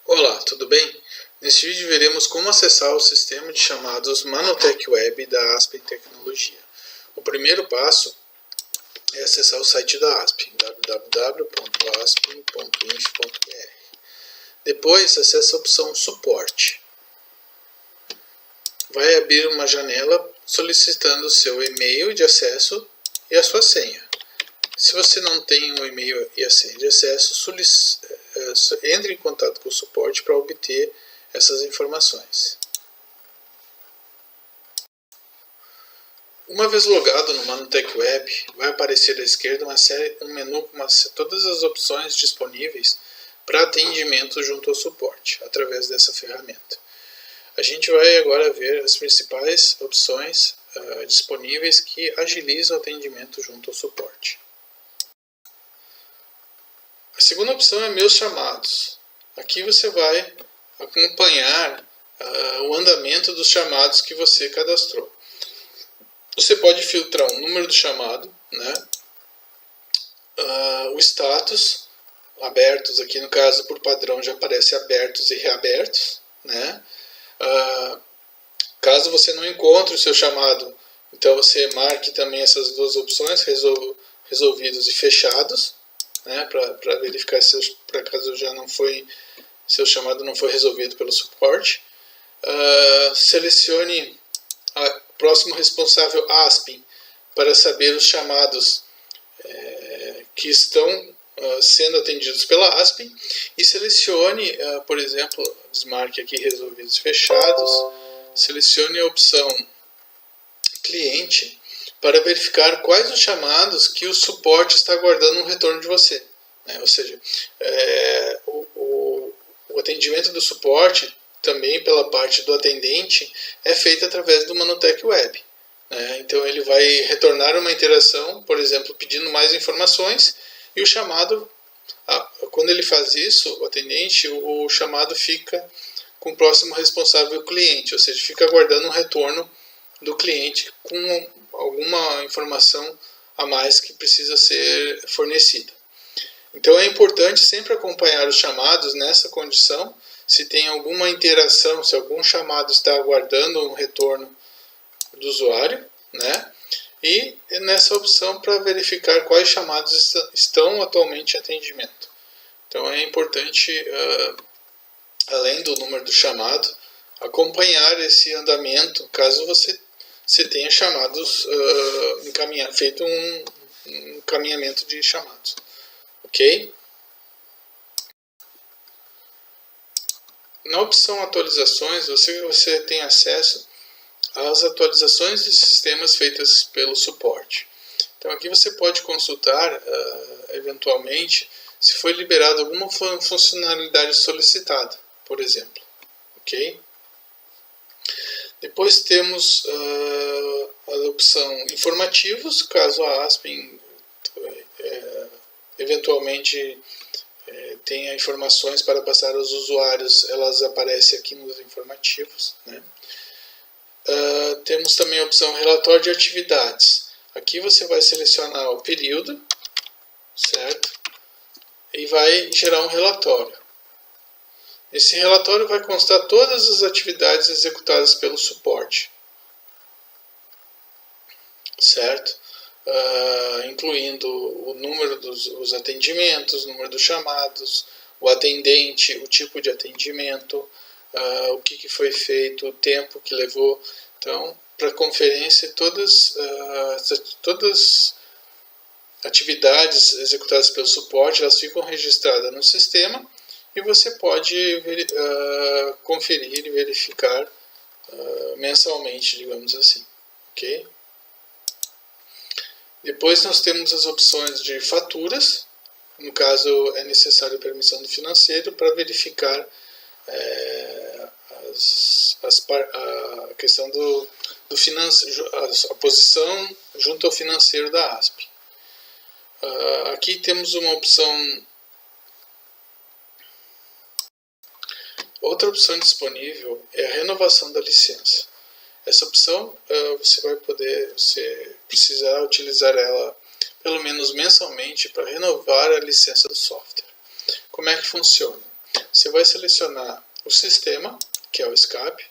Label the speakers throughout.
Speaker 1: Olá, tudo bem? Neste vídeo veremos como acessar o sistema de chamados Manotech Web da Aspen Tecnologia. O primeiro passo é acessar o site da Aspen, www.aspen.inf.br. Depois, acesse a opção Suporte. Vai abrir uma janela solicitando o seu e-mail de acesso e a sua senha. Se você não tem o e-mail e a senha de acesso, entre em contato com o suporte para obter essas informações. Uma vez logado no Manotech Web, vai aparecer à esquerda um menu com todas as opções disponíveis para atendimento junto ao suporte, através dessa ferramenta. A gente vai agora ver as principais opções disponíveis que agilizam o atendimento junto ao suporte. A segunda opção é Meus Chamados. Aqui você vai acompanhar o andamento dos chamados que você cadastrou. Você pode filtrar o número do chamado, o status, abertos, aqui no caso por padrão já aparece abertos e reabertos. Caso você não encontre o seu chamado, então você marque também essas duas opções, resolvidos e fechados. Para verificar se por acaso seu chamado não foi resolvido pelo suporte. Selecione o próximo responsável Aspen para saber os chamados que estão sendo atendidos pela Aspen e selecione, por exemplo, desmarque aqui resolvidos e fechados, selecione a opção cliente para verificar quais os chamados que o suporte está aguardando um retorno de você. Ou seja, o atendimento do suporte, também pela parte do atendente, é feito através do Manotech Web. Então ele vai retornar uma interação, por exemplo, pedindo mais informações, e o chamado, quando ele faz isso, o atendente, o chamado fica com o próximo responsável cliente, ou seja, fica aguardando um retorno do cliente com alguma informação a mais que precisa ser fornecida. Então é importante sempre acompanhar os chamados nessa condição, se tem alguma interação, se algum chamado está aguardando um retorno do usuário, e nessa opção para verificar quais chamados estão atualmente em atendimento. Então é importante, além do número do chamado, acompanhar esse andamento, caso você tenha chamados, feito um encaminhamento de chamados. Ok? Na opção atualizações, você tem acesso às atualizações de sistemas feitas pelo suporte. Então aqui você pode consultar, eventualmente, se foi liberada alguma funcionalidade solicitada, por exemplo. Ok? Depois temos a opção informativos, caso a Aspen eventualmente tenha informações para passar aos usuários, elas aparecem aqui nos informativos. Temos também a opção relatório de atividades. Aqui você vai selecionar o período, certo? E vai gerar um relatório. Esse relatório vai constar todas as atividades executadas pelo suporte, certo? Incluindo o número dos atendimentos, o número dos chamados, o atendente, o tipo de atendimento, o que foi feito, o tempo que levou. Então, para conferência, todas as atividades executadas pelo suporte, elas ficam registradas no sistema e você pode conferir e verificar mensalmente, digamos assim. Ok? Depois nós temos as opções de faturas. No caso, é necessário permissão do financeiro para verificar a questão a posição junto ao financeiro da Aspen. Aqui temos uma opção. Outra opção disponível é a renovação da licença. Essa opção você vai precisar utilizar ela pelo menos mensalmente para renovar a licença do software. Como é que funciona? Você vai selecionar o sistema, que é o escape,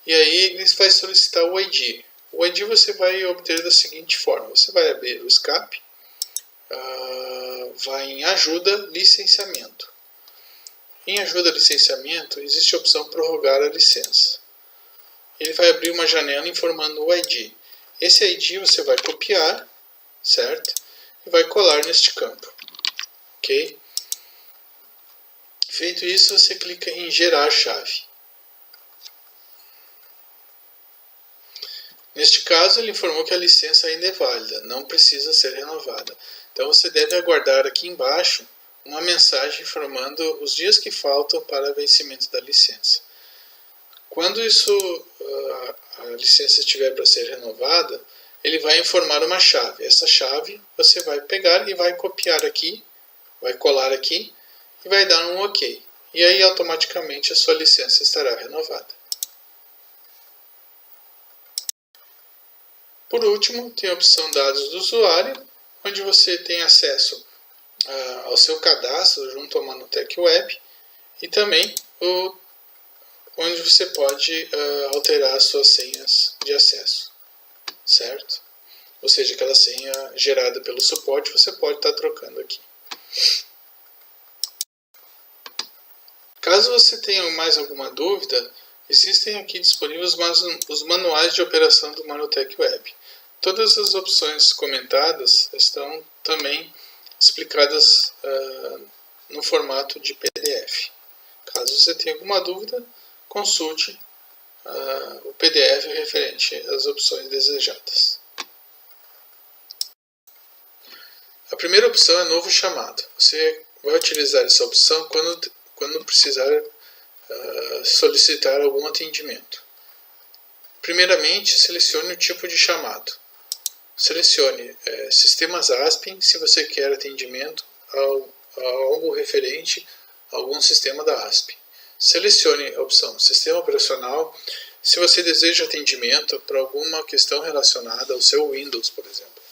Speaker 1: e aí ele vai solicitar o ID. O ID você vai obter da seguinte forma: você vai abrir o escape, vai em ajuda, licenciamento. Em ajuda, licenciamento, existe a opção prorrogar a licença. Ele vai abrir uma janela informando o ID. Esse ID você vai copiar, certo? E vai colar neste campo, ok? Feito isso, você clica em gerar chave. Neste caso, ele informou que a licença ainda é válida, não precisa ser renovada. Então você deve aguardar aqui embaixo uma mensagem informando os dias que faltam para vencimento da licença. Quando a licença estiver para ser renovada, ele vai informar uma chave. Essa chave você vai pegar e vai copiar aqui, vai colar aqui e vai dar um OK. E aí automaticamente a sua licença estará renovada. Por último, tem a opção dados do usuário, onde você tem acesso ao seu cadastro junto ao Manutec Web e também onde você pode alterar as suas senhas de acesso, certo? Ou seja, aquela senha gerada pelo suporte você pode estar trocando aqui. Caso você tenha mais alguma dúvida, existem aqui disponíveis os manuais de operação do Manutec Web. Todas as opções comentadas estão também explicadas no formato de PDF. Caso você tenha alguma dúvida, consulte o PDF referente às opções desejadas. A primeira opção é novo chamado. Você vai utilizar essa opção quando precisar solicitar algum atendimento. Primeiramente, selecione o tipo de chamado. Selecione sistemas ASP se você quer atendimento a algo referente a algum sistema da ASP. Selecione a opção Sistema Operacional se você deseja atendimento para alguma questão relacionada ao seu Windows, por exemplo.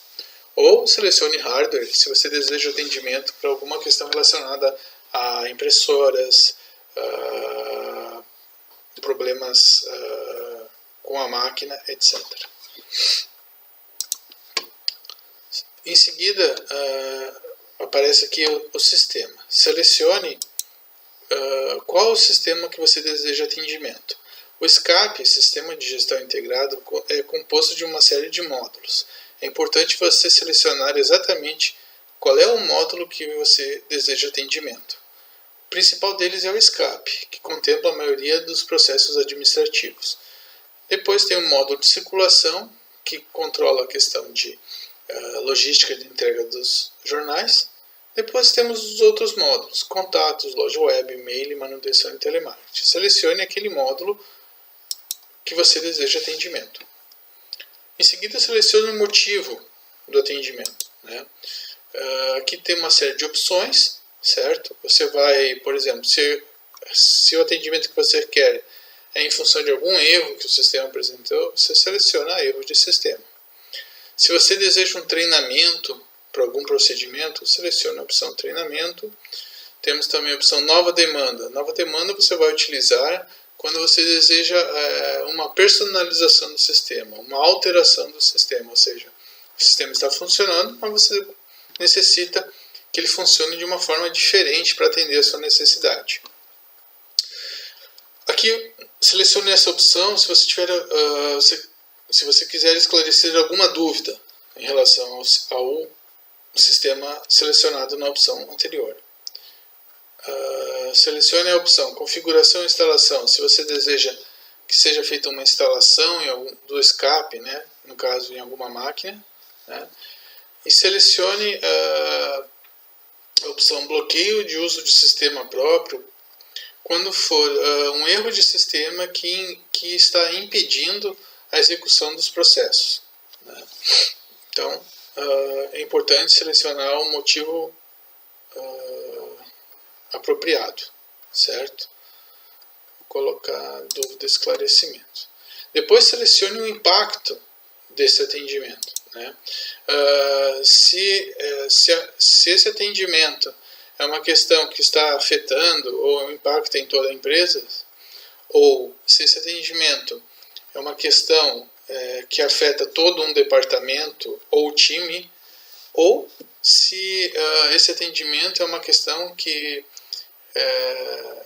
Speaker 1: Ou selecione Hardware se você deseja atendimento para alguma questão relacionada a impressoras, problemas com a máquina, etc. Em seguida, aparece aqui o sistema. Selecione qual o sistema que você deseja atendimento. O SCAP, Sistema de Gestão Integrado, é composto de uma série de módulos. É importante você selecionar exatamente qual é o módulo que você deseja atendimento. O principal deles é o SCAP, que contempla a maioria dos processos administrativos. Depois tem o módulo de circulação, que controla a questão de logística de entrega dos jornais. Depois temos os outros módulos, contatos, loja web, e-mail, manutenção e telemarketing. Selecione aquele módulo que você deseja atendimento. Em seguida, selecione o motivo do atendimento. Aqui tem uma série de opções, certo? Você vai, por exemplo, se o atendimento que você quer é em função de algum erro que o sistema apresentou, você seleciona erro de sistema. Se você deseja um treinamento para algum procedimento, selecione a opção treinamento. Temos também a opção nova demanda. Nova demanda você vai utilizar quando você deseja uma personalização do sistema, uma alteração do sistema, ou seja, o sistema está funcionando, mas você necessita que ele funcione de uma forma diferente para atender a sua necessidade. Aqui, selecione essa opção se se você quiser esclarecer alguma dúvida em relação ao sistema selecionado na opção anterior. Selecione a opção configuração e instalação, se você deseja que seja feita uma instalação do SCAP, no caso em alguma máquina, e selecione a opção bloqueio de uso de sistema próprio quando for um erro de sistema que está impedindo a execução dos processos. Então, é importante selecionar o motivo apropriado, certo? Vou colocar dúvida e esclarecimento. Depois selecione o impacto desse atendimento. Se esse atendimento é uma questão que está afetando ou impacta em toda a empresa, ou se esse atendimento é uma questão que afeta todo um departamento ou time, ou se esse atendimento é uma questão que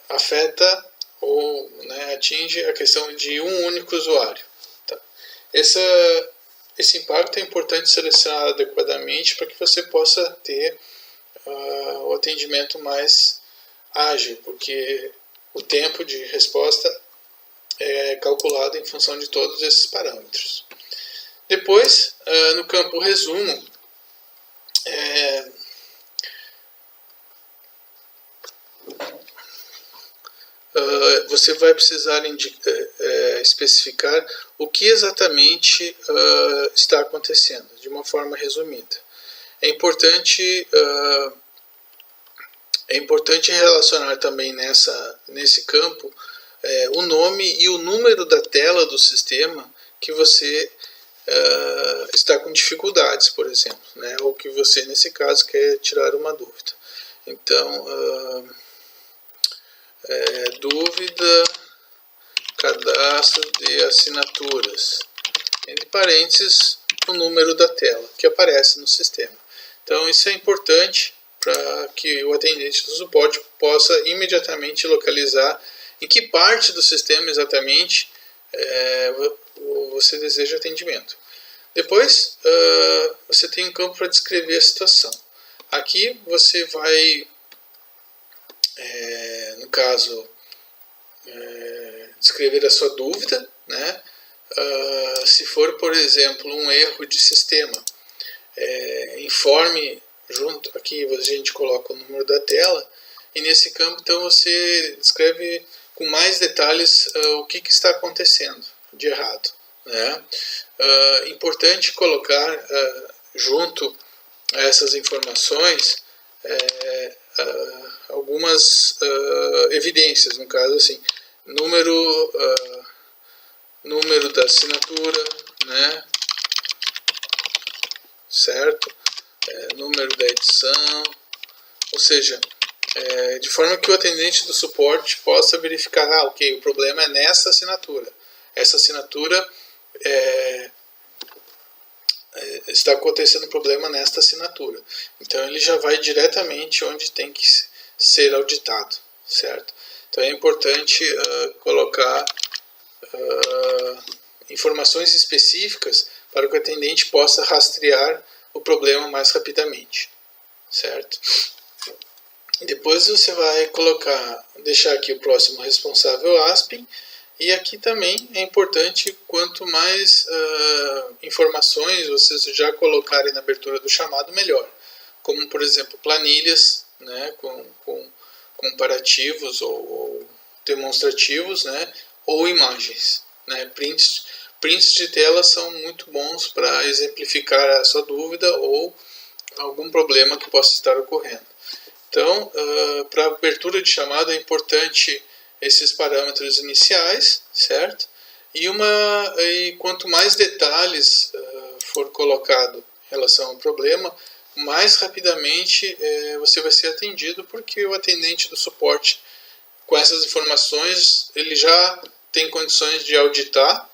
Speaker 1: afeta ou atinge a questão de um único usuário. Tá? Esse impacto é importante selecionar adequadamente para que você possa ter o atendimento mais ágil, porque o tempo de resposta é calculado em função de todos esses parâmetros. Depois, no campo resumo, você vai precisar especificar o que exatamente está acontecendo, de uma forma resumida. É importante relacionar também nesse campo o nome e o número da tela do sistema que você está com dificuldades, por exemplo, ou que você, nesse caso, quer tirar uma dúvida. Então, dúvida, cadastro de assinaturas, entre parênteses, o número da tela que aparece no sistema. Então, isso é importante para que o atendente do suporte possa imediatamente localizar em que parte do sistema exatamente você deseja atendimento. Depois, você tem um campo para descrever a situação. Aqui você vai, no caso, descrever a sua dúvida, se for, por exemplo, um erro de sistema, informe junto, aqui a gente coloca o número da tela, e nesse campo então você descreve com mais detalhes o que está acontecendo de errado. Importante colocar junto a essas informações algumas evidências, no caso assim, número da assinatura, certo? Número da edição, ou seja, de forma que o atendente do suporte possa verificar, ok, o problema é nessa assinatura. Essa assinatura está acontecendo problema nesta assinatura. Então ele já vai diretamente onde tem que ser auditado, certo? Então é importante colocar informações específicas para que o atendente possa rastrear o problema mais rapidamente, certo? Depois você vai deixar aqui o próximo responsável ASP, e aqui também é importante, quanto mais informações vocês já colocarem na abertura do chamado, melhor. Como, por exemplo, planilhas, com comparativos ou demonstrativos, ou imagens. Prints de tela são muito bons para exemplificar a sua dúvida ou algum problema que possa estar ocorrendo. Então, para abertura de chamada é importante esses parâmetros iniciais, certo? E quanto mais detalhes for colocado em relação ao problema, mais rapidamente você vai ser atendido, porque o atendente do suporte, com essas informações, ele já tem condições de auditar,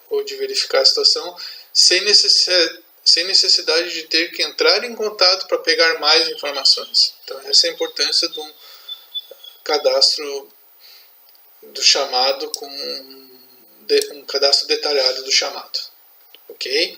Speaker 1: ou de verificar a situação, sem necessidade de ter que entrar em contato para pegar mais informações. Então, essa é a importância de um cadastro do chamado, com um cadastro detalhado do chamado. Ok?